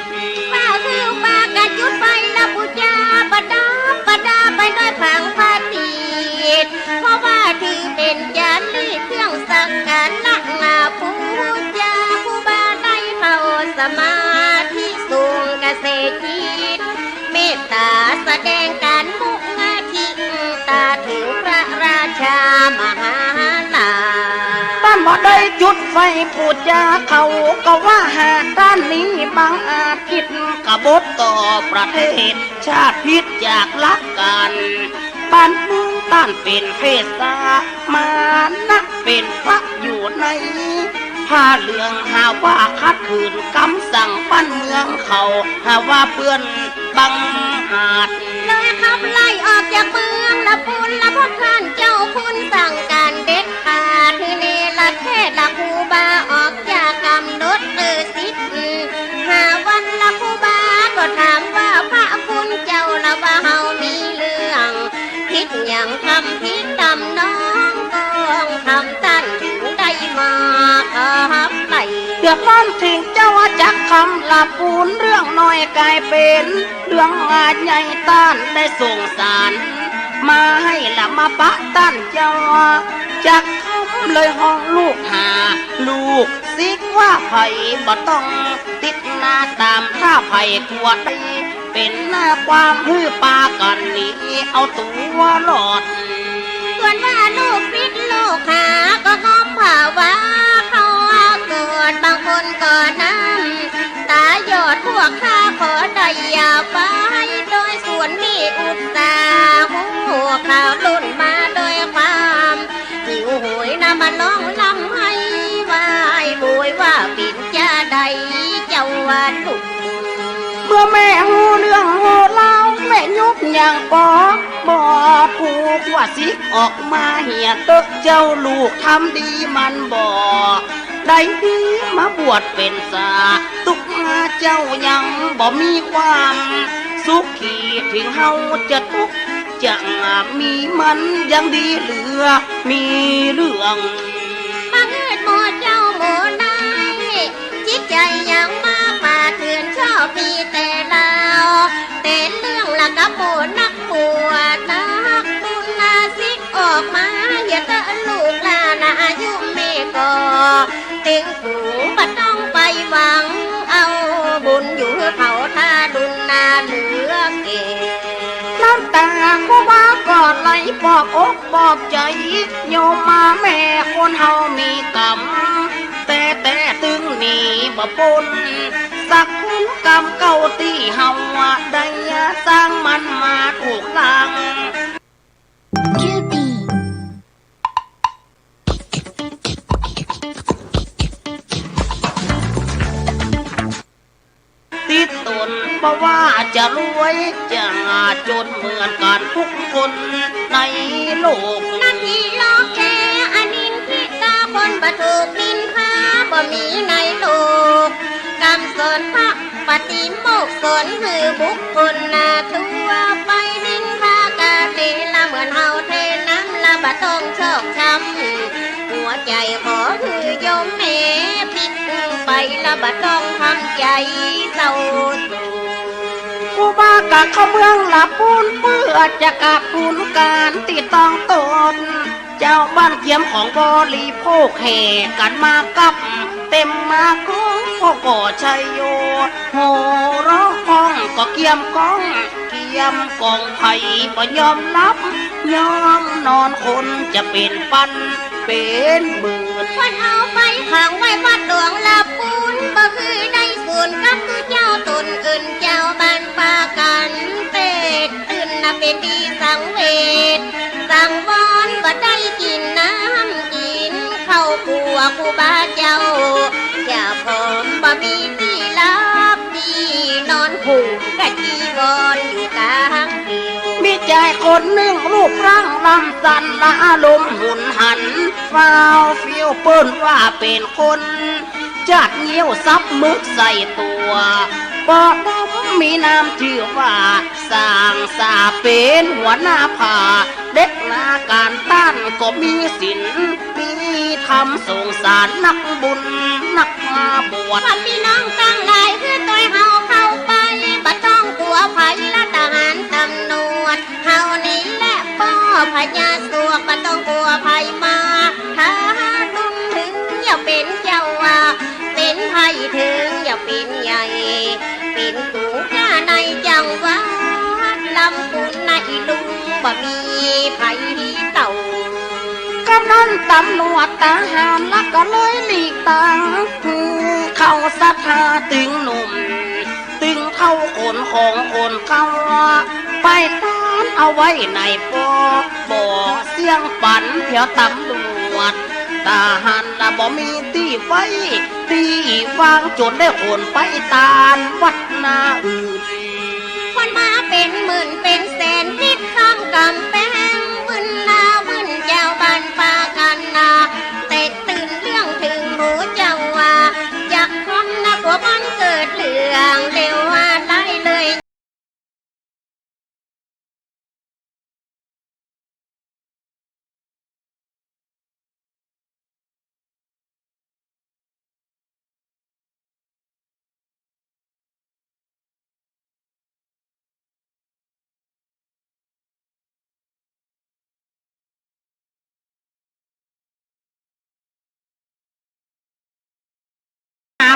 ป้าคือป้ากระจุดไฟละบูชาประดับประดาไปด้วยผังพาตีดเพราะว่าถือเป็นจารีตเครื่องสักการะนาผู้จาผู้บาได้เฝ้าสมาธิสูงเกษตรจิตเมตตาแสดงการมุกอาทิตาถึงพระราชามหาลาบ้านบ่ได้จุดไฟปูจาเขาก็ว่าหากด้านนี้บางอาจผิดกบฏต่อประเทศชาติพิษจากลักกันบ้านเมืองต้านเป็นเพศสามานักเป็นพระอยู่ในผ้าเหลืองหาว่าคัดขืนคำสั่งบ้านเมืองเขาหาว่าเปื้อนบังอาจเลยขับไล่ออกจากเมืองละปุนละพ่อท่านเจ้าคุณสั่งการเด็ดขาดคือเนรเทศละครูบาออกจากกำหนดสิทธิ์5 วันละครูบาก็ถามว่าพระคุณเจ้าละว่าเฮามีเรื่องผิดอย่างทำผิดตำน้องกองทำท่านถึงได้มาขับไล่เดือดร้อนถึงเจ้าจักคำละปูนเรื่องน้อยกลายเป็นเรื่องอาจใหญ่ต้านได้ส่งสารมาให้ละมาปะต้านเจ้าจักคำเลยห้องลูกหาลูกซิกว่าไผ่บ่ต้องติดหน้าตามถ้าไผ่กลัวได้เป็นหน้าความฮือปากันนี้เอาตัวหลอดส่วนว่าลูกพิษลูกหาก็ง้อมภาวะเขาเกิดบางคนก็น้ำตายอดพวกข้าขอได้อย่าไปโดยส่วนมีอุตสาหหัวข่าวลุ่นมาโดยความหิวโหยนำมาล้องลำให้วายบวยว่าปิ่นจะใดเจ้าวันถูกเมื่อแม่หูเรื่องหูเล่าแม่ยุบอย่างปอกบ่ถูกว่าสิออกมาเหียตึกเจ้าลูกทำดีมันบ่ได้ดีมาบวชเป็นสาตุกมาเจ้ายังบ่มีความสุขขีถึงเฮาจะทุกข์จะมีมันยังดีเหลือมีเรื่องมาเกิดหมอเจ้าหมอนายจิตใจยังมาป่าเถื่อนชอบมีแต่เราแต่เรื่องละกับโบนักปวดนักบุญนาสิกออกมาอย่าตะลูกลานาอายุเมก่อติงผูบัดต้องไปหวังเอาบุญอยู่เขาท่าดุนนาเหลือเก่น้ำตาก็ว่าก่อนไหลปอบอกบอกใจโยมมาแม่คนเฮามีกรรมแต่ตึงนี่บ่พ้นสักคุณกรรมเก่าที่เฮาได้สร้างมันมาถูกทางติดตนเพราะว่าจะรวยจะจนเหมือนกันทุกคนในโลกนั่นที่โลกแค่อนินทิตาคนบ่ถูกนินทาบ่มีในโลกกรรมสนพระปฏิโมกข์สนคือบุคคลนาทั่วไปนินทากาเตละเหมือนเฮาเทน้ำละบ่ต้องชอกช้ำหัวใจขอคือโยมแม่ผิดไปละบ่ต้องทำใจเศร้ากูบ้ากะเขาเมืองละปูนเพื่อจะกลับปูนการติดต้องตนเจ้าบ้านเกียมของบริโภคแห่กันมากับเต็มมาก้องพ่อก่อชัยโยโหร้องก้องก็เกียมก้องเกียมกองไผ่บ่ยอมรับยอมนอนคนจะเป็นปันเป็นหมื่นวันเอาไปขังไว้วัดหลวงละปูนบ่คือได้ส่วนกับคือเจ้าตนอื่นเจ้าบ้านปากันเป็ดตื่นน่ะเป็นดีสังเวชสังวรบ่ได้กินน้ำกินเข้าครัวครูบาเจ้าอย่าพร้อมบ่มีที่รับดีนอนหุ่งกะจีวรอยู่กลางเดียวมีใจคนหนึ่งรูปร่างลำสันละอารมณ์หุ่นหันฟ้าวฟิวเปิ้นว่าเป็นคนจัดเงี้ยวซับมึกใส่ตัวปอดมีน้ำชื่อว่าส สร้างสาเป็นหัวหน้าผ่าเด็กนาการต้านก็มีศีลมีธรรมสงสารนักบุญนักมาบวช ว่าพี่น้องตั้งหลายคือตัวเฮาเข้าไปบ่ต้องกลัวภัยและทหารตำรวจเฮานี่แหละป้อพญาสวกบ่ต้องกลัวภัยมาถ้าดุนถึงอย่าเป็นเจ้าว่าเป็นภัยถึงอย่าเป็นใหญ่เป็นกูข้าในจังหวัดลำพูนในลุงบ่มีภัยเต่า กำนันตำรวจทหารและก็เลยหลีกทางเข้าศรัทธาตึงหนุ่มตึงเท่าคนของคนเก่าไปต้านเอาไว้ในปอบ่อเสียงปั่นเพียวตำรวจทหารละบ่มีที่ไว้ที่วางจนได้คนไปตานวัดนาอื่น คนมาเป็นหมื่นเป็นแสนนิดข้ามกำแพงบึนนาบึนเจ้าบ้านปากันนาแต่ตื่นเรื่องถึงหูเจ้าว่าจากคนนะกลัวมันเกิดเรื่องเร็วว่าได้เลย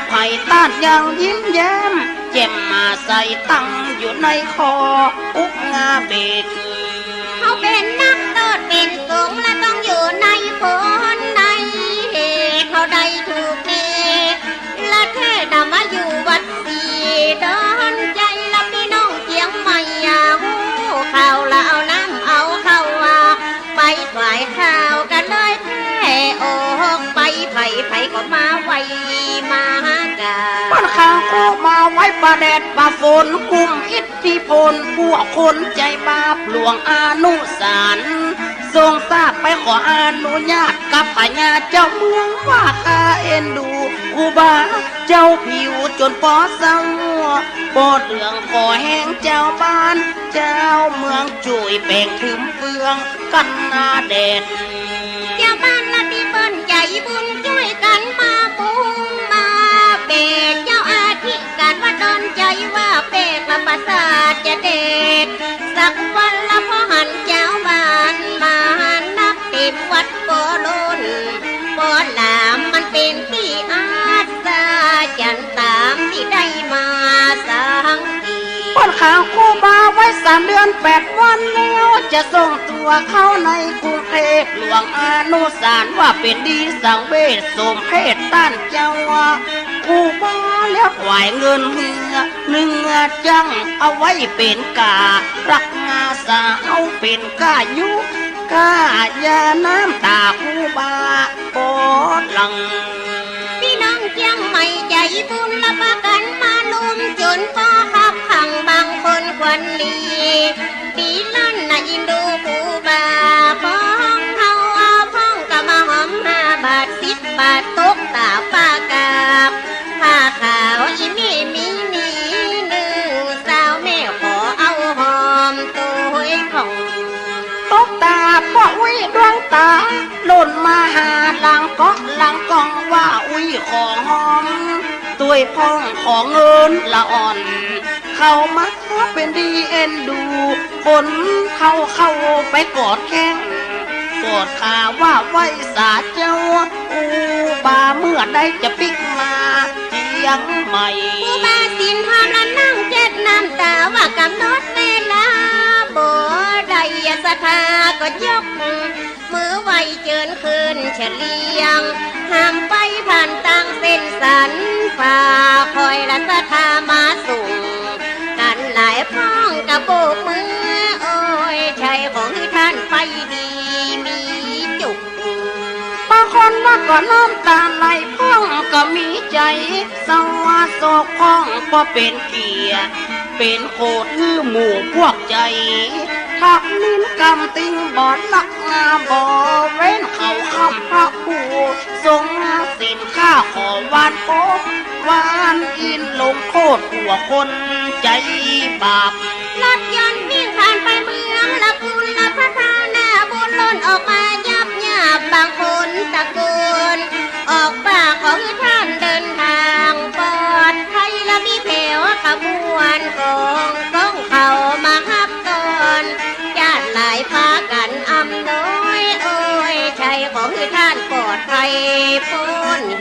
ไผ่ต้านยังยิ้มแย้มแจ่มมาใส่ตั้งอยู่ในคออุกงาเบก เขาเป็นนักโทษเป็นสงฆ์และต้องอยู่ในคนในเหตุเขาได้ถูกเกและเทศน์มาอยู่วัดสีดอนใจและพี่น้องเจียงใหม่หูข่าวละเอาน้ำเอาเข้าว่าไปฝ่ายข่าวกันเลยแท้โอ้ไปไผ่ก็มาไวมาหากา ปันข้างออกมาไว้ประแดดประฝนกุมอิทธิพลพวกคนใจบาปหลวงอนุสารทรงทราบไปขออนุญาตกับปัญญาเจ้าเมืองว่าข้าเอ็นดูครูบาเจ้าผิวจนปอเศร้าปอดเหลืองขอแห้งเจ้าบ้านเจ้าเมืองจุยแป่งถึมเฟืองกันนาแดด เจ้าบ้านละที่เปิ้นใจบุญช่วยกันมาปุงมาเปกเจ้าอาธิการว่าดอนใจว่าเปกละประสาทจะเด็ดสักวันละพอหันเจ้าบ้านมานับเต็มวัดโกโลนโกหลามมันเป็นที่อาสาจันตามที่ได้มาสังที ป้อนข่าวครูบาไว้3 เดือน 8 วันแล้วจะส่งตัวเข้าในกรุงเทพหลวงอนุสารว่าเป็นดีสังเวชสมเพศต้านเจ้าครูบาแล้วไหวเงินเนื้อจังเอาไว้เป็นการักงาสาวเป็นกายุกายาน้ำตาครูบาปอดหลัง พี่น้องเจียงใหม่ใจบุญละประกันมาลุมจนป้อขับขังบางคนควันลีดีลั่นนะอินดูผู้บาพ้องเขาเอาพ้องก็มาหอม5 บาท10 บาทตกตาป้ากาบผ้าขาวอีมีมีหนึ่งสาวแม่ขอเอาหอมตัวของ ตกตาเพราะวิดวงตาหล่นมาหาหลังเกาะหลังกองว่าอุ้ยของหอมตัวยพ้องของเงินละอ่อน เข้ามาเป็นดีเอ็นดูคนเข้าไปกอดแข้งกอดขาว่าไว้สาเจ้าอูบาเมื่อได้จะปิกมาเจียงใหม่ ผู้บาสินทอมและนั่งเจ็ดน้ำตาว่ากำหนดเวลาบ่ได้ศรัทธาก็ยกมือไหวเจิญคืนเฉลียงห้ามไปผ่านต่างเส้นสันฝ่าคอยและศรัทธามาส่งกันหลายพ้องกระโบกมือโอ้ยใช่ของที่ท่านไปดีมีจุก บางคนว่าก็น้ำตาไหลพ้องก็มีใจสวาโศกพ้องพอเป็นเกียรติเป็นโคตรลือหมู่พวกใจทักลิ้นกำติงบอดลักงาบ่เว้นเขาคำพระผู้ทรงสินข้าขอวานโป๊วานอินลงโคตรหัวคนใจบาป รถยนต์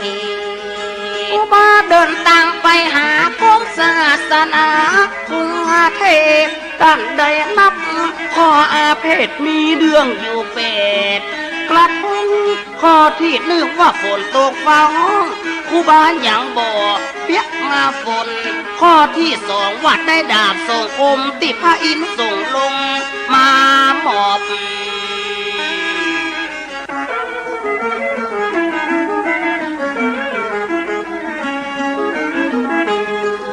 เหตุ อุบาเดินทางไปหากรมศาสนากรุงเทพกันได้นับข้ออาเพศมีเรื่องอยู่เป็ดกระทุ่งข้อที่หนึ่งว่าฝนตกฟ้าห้องครูบาอย่างบอกเปียกมาฝนข้อที่สองวัดได้ดาบส่งคมติพระอินทร์ส่งลงมาหมอบ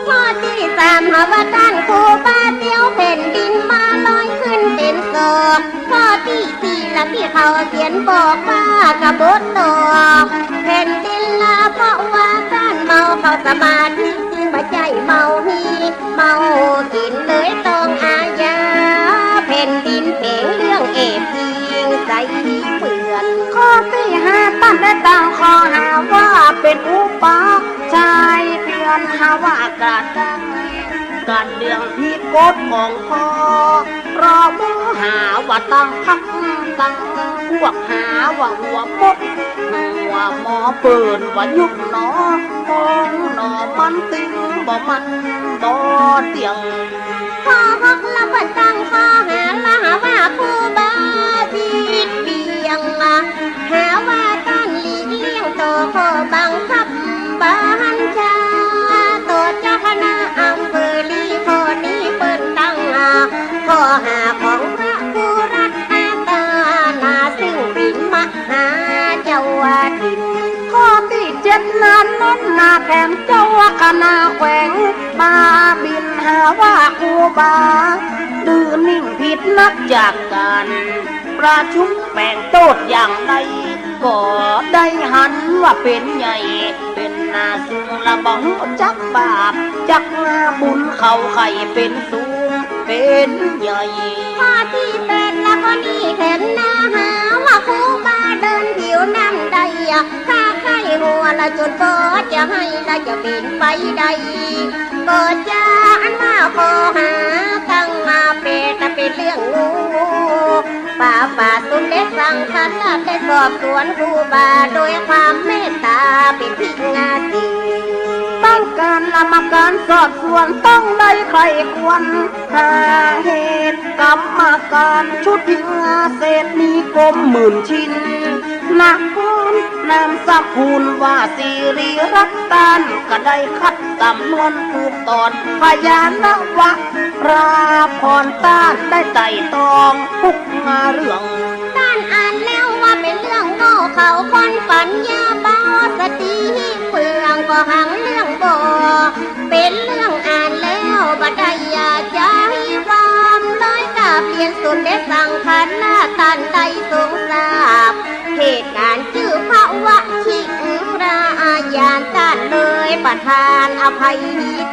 ข้อที่สามหาว่าท่านครูบาเตี้ยวแผ่นดินมาลอยขึ้นเป็นศพข้อที่สี่ละที่เขาเขียนบอกว่ากบฏตัวแผ่นดินละเพราะว่าท่านเมาเข้าสมาธิจึงมาใจเมาฮีเมากินเลยต้องอาญาแผ่นดินเพลงเรื่องเอฟยิงใส่เปื่อน ข้อที่ห้าตั้งได้ตั้งข้อหาว่าเป็นอุปาชายเพียนหาว่ากระดังการเรื่องที่กฎของพ่อรอมือหาว่าตั้งพักตั้งพวกหาว่าหัวมดหัวหมอเปิดว่ายุบหนอมองหนอมันติงบ่มันบ่เตียง ข้อหกละเปิดตั้งข้อหาละหาว่าครูบาผิดเบียงหาว่าท่านหลีกเลี่ยงตัวข้อบังคับบัญชาตัวเจ้าคณะอำเภอลีข้อนี้เปิดตั้งข้อหาของพระครูรัตตานาซึ่งเป็นมหาเจ้าถิ่น ข้อที่เจ็ดนั้นน้นนาแถมเจ้าคณะแขวงมาบินหาว่าครูบาดื้อนิ่งผิดนักจากกันประชุมแบ่งโทษอย่างใดก็ได้หันว่าเป็นใหญ่เป็นนาสูงละบังจักบาปจักงาบุญเขาไข่เป็นสูงเป็นใหญ่ ข้อที่แปดละข้อนี้เห็นหน้าหาว่าครูบาเดินผิวน้ำใดข้าไข้หัวละจุดโบจะให้ละจะเป็นไปใดก็จะอันว่าข้อหาตั้งมาเป็นเรื่องงูป่าสุนเด็จสั่งคันได้สอบสวนครูบาโดยความเมตตาเป็นพิงาสี ต้องการละมาการสอบสวนต้องได้ใครควรหาเหตุกรรมการชุดพิงาเศษมีกลมหมื่นชิ้นนักคุณนำสักคุณว่าสิริรัตตันก็ได้คัดสำนวนถูกตอนพยานวะราพรต้านได้ไต่ตองทุกงาเรื่อง ท่านอ่านแล้วว่าเป็นเรื่องโง่เขาคนฝันยาเบาสติเปลืองก็หังเรื่องบ่เป็นเรื่องอ่านแล้วบัดได้อยากจะให้ความเลยกับเปลี่ยนสุดเด็ดสั่งคันหน้าตันได้สงสารเหตุการณ์ชื่อพระวชิราอาญาท่านเลยประทานอภัย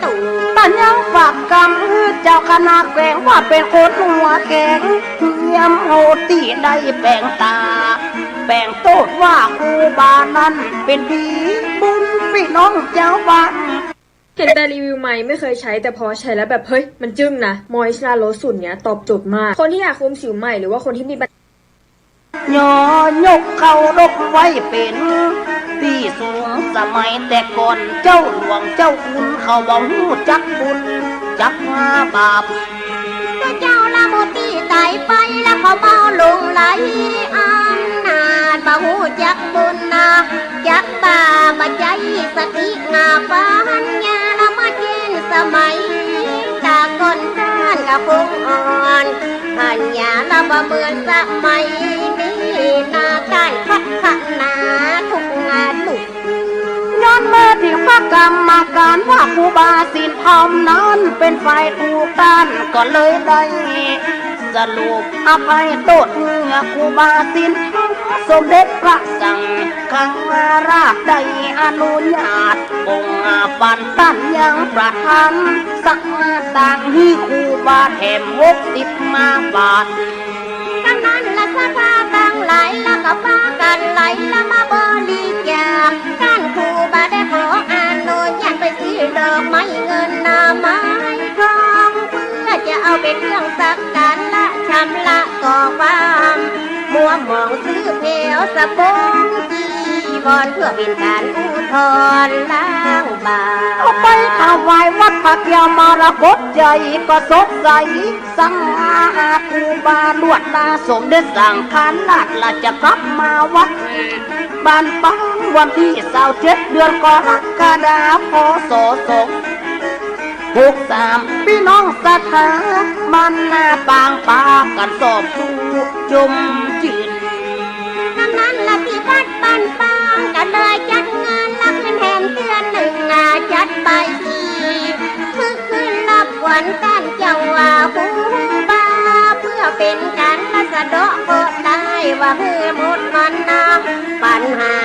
ตู ตันยังฝากกรรมเจ้าคณะแกล้งว่าเป็นคนหัวแข็งเทียมโหตีได้แบ่งตาแบ่งโทษว่าครูบานั้นเป็นผีบุญพี่น้องเจ้าบ้าน เห็นแต่รีวิวใหม่ไม่เคยใช้แต่พอใช้แล้วแบบเฮ้ยมันจึ้งนะมอยส์ลาโรสุดเนี้ยตอบโจทย์มากคนที่อยากคุมสิวใหม่หรือว่าคนที่มีปัญหา ย่อยกเขารบไว้เป็นที่สูงสมัยแต่ก่อนเจ้าหลวงเจ้าคุณเขาบอกหูจักบุญจักมาบาป พระเจ้าละโมตีตายไปแล้วเขาเมาลงไหลอำนาจบ่หูจักบุญนาจักบาปใจสติงาปัญญาละมาเจนสมัยจากก่อนท่านกับคงอ่อนปัญญาละบ่เหมือนสมัยนี้นาการพัฒนาทุกงานลุก ย้อนมาที่พระกรรมการว่าครูบาสินพรมนั้นเป็นฝ่ายถูกต้านก็เลยได้สรุปอภัยโทษเมื่อครูบาสินสมเด็จพระสังฆราชได้อนุญาตองค์ปันตันยังประทานสักมาต่างที่ครูบาแถม60 มาบาท ดังนั้นละสภาตั้งหลายละก็พากันไหลละมาบริจาคท่านครูบาได้ขออนุญาตไปซื้อดอกไม้เงินนาไม้ทองเพื่อจะเอาไปเครื่องสักการละชำระก่อความมัวหมองซื้อเพลสะบงจี วอนเพื่อเป็นการอุทธรณ์ล้างบาป เอาไปถวายวัดพระแก้วมรกตใจก็สดใสสังอาครูบาลวดลาสมเด็จสั่งคานลาดละจะกลับมาวัดบ้านปังวันที่27 เดือนกรกฎาคมพ.ศ. 63พี่น้องศรัทธามันนาปางปากันสอบสู่จมจืน ดังนั้นละที่วัดบ้านปางก็เลยจัดงานรับเงินแถมเดือนหนึ่งจัดไปอีกคือคืนรับวันกันเจ้าว่าครูบาเพื่อเป็นการรัสดอกโคตรได้ว่าเพื่อหมดมันนาปัญหา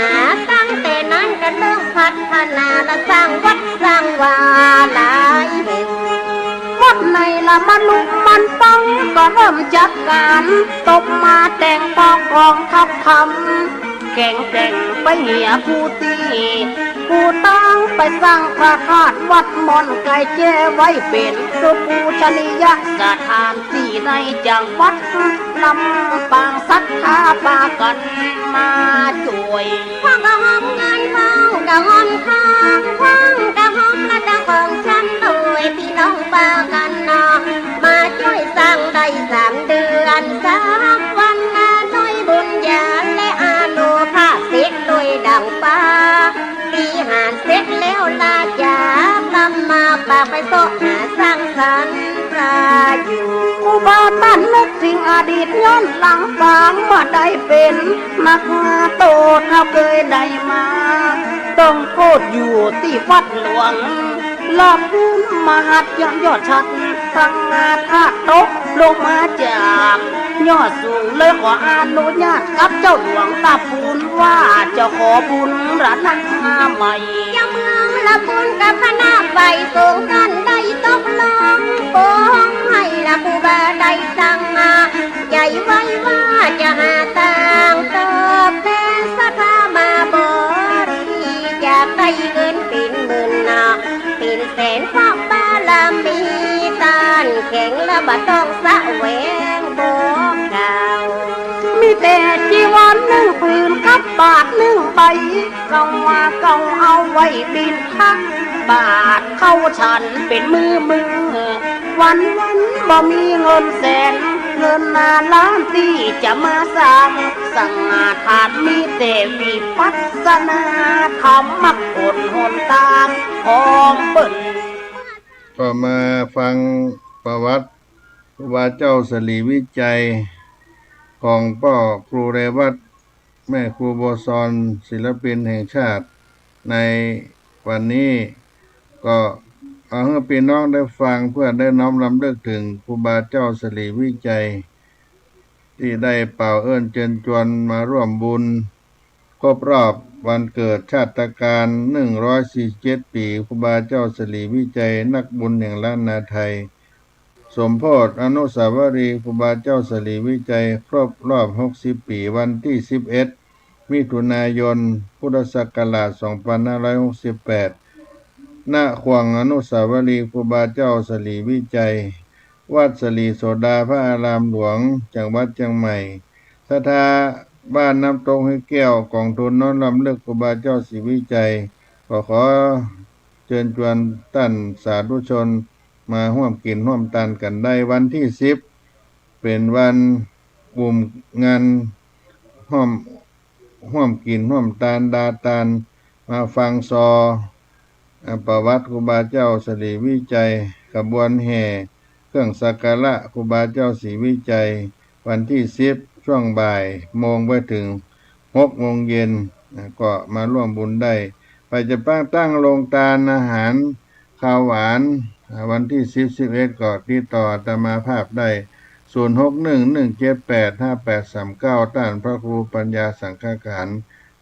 ตั้งแต่นั้นก็เริ่มพัฒนาและสร้างวัดสร้างวาหลายแห่ง วัดในละมันลุกมันปังก็เริ่มจัดการตบมาแต่งปองกองทับทำแข่งแต่งไปเหียผู้ตีผู้ตั้งไปสร้างพระธาตุวัดมอนไก่แจ้ไว้เป็นสุปูชนียสถานที่ในจังหวัดลำปางศรัทธาปากันมาช่วย พ่อกะหอมงานพ่อกะหอมข้างพ่องกะหอมและตะของฉันโดยพี่น้องปากันมาช่วยสร้างได้3 เดือน3 วันด้วยบุญญาและอานุภาพเสร็จโดยดังฟ้าปีหารเสร็จแล้วลาจากนำมาปากไปโซหาสร้างสรรค์พระอยู่ อุบาตันนึกสิ่งอดีตย้อนหลังฟางมาได้เป็นนักโตเท่าเคยได้มา ต้องโคตรอยู่ที่วัดหลวงลาบุญมหัดย้อนยอดชัดทั้งงาธาตุตกลงมาจากยอดสูงเลยขออนุญาตกับเจ้าหลวงตาปูนว่าจะขอบุญรัตนาใหม่ เจ้าเมืองละบุญกับคณะไปส่งกันได้ตกลงโป้งให้ละครูบาได้สั่งใจไว้ว่าจะหาต่างตอบแทนศรัทธามาบริจาคได้เงินเป็นหมื่นเป็นแสนเพราะบารมีตานแข็งและบ่ต้องสะแหวงบอกกล่าว มีแต่จีวร1 ผืนกับบาท1 ใบเก่าว่าเก่าเอาไว้บินทักบาทเข้าฉันเป็นมือวันบ่มีเงินแสนเงินนาล้านที่จะมาสร้างสังอาทานมีแต่วิปัสสนาธรรมะผลหนตามของเปิ่น ก็มาฟังประวัติครูบาเจ้าสลีวิจัยของพ่อครูเรวัตแม่ครูโบซอนศิลปินแห่งชาติในวันนี้ก็เอาให้พี่น้องได้ฟังเพื่อได้น้อมรำลึกถึงครูบาเจ้าสลีวิจัยที่ได้เป่าเอิ้นเชิญชวนมาร่วมบุญครบรอบวันเกิดชาติการ147 ปีครูบาเจ้าสลีวิจัยนักบุญแห่งล้านนาไทยสมโพธิอนุสาวรีย์ครูบาเจ้าสลีวิจัยครบรอบ60 ปีวันที่11 มิถุนายนพุทธศักราช2568 ณ ขวงอนุสาวรีย์ครูบาเจ้าสลีวิจัยวัดสลีโสดาพระอารามหลวงจังหวัดเชียงใหม่ศรัทธาบ้านน้ำตกให้แก้วกองทุนน้อมรำลึกครูบาเจ้าศรีวิจัยขอเชิญชวนท่านสาธุชนมาร่วมกินร่วมทานกันได้วันที่10เป็นวันกลุ่มงานร่วมกินร่วมทานดาทานมาฟังประวัติครูบาเจ้าสลีวิจัยขบวนแห่เครื่องสักการะครูบาเจ้าศรีวิจัยวันที่10ช่วงบ่ายโมงไปถึง6 โมงเย็นก็มาร่วมบุญได้ไปจะตั้งโรงทานอาหารข้าวหวานวันที่10-11ก็ติดต่ออาตมาภาพได้0611785839ต้านพระครูปัญญาสังฆการ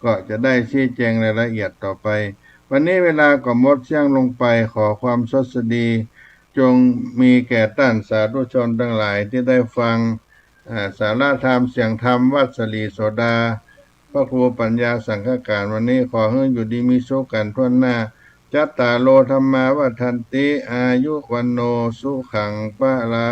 ก็จะได้ชี้แจงรายละเอียดต่อไปวันนี้เวลาก็หมดเสียงลงไปขอความสวัสดีจงมีแก่ท่านสาธุชนทั้งหลายที่ได้ฟังสาระธรรมเสียงธรรมวัดสลีโสดาพระครูปัญญาสังฆการวันนี้ขอให้อยู่ดีมีสุขกันทั่วหน้าจัตตาโลธรรมาวัฏันติอายุวันโนสุขังปะลา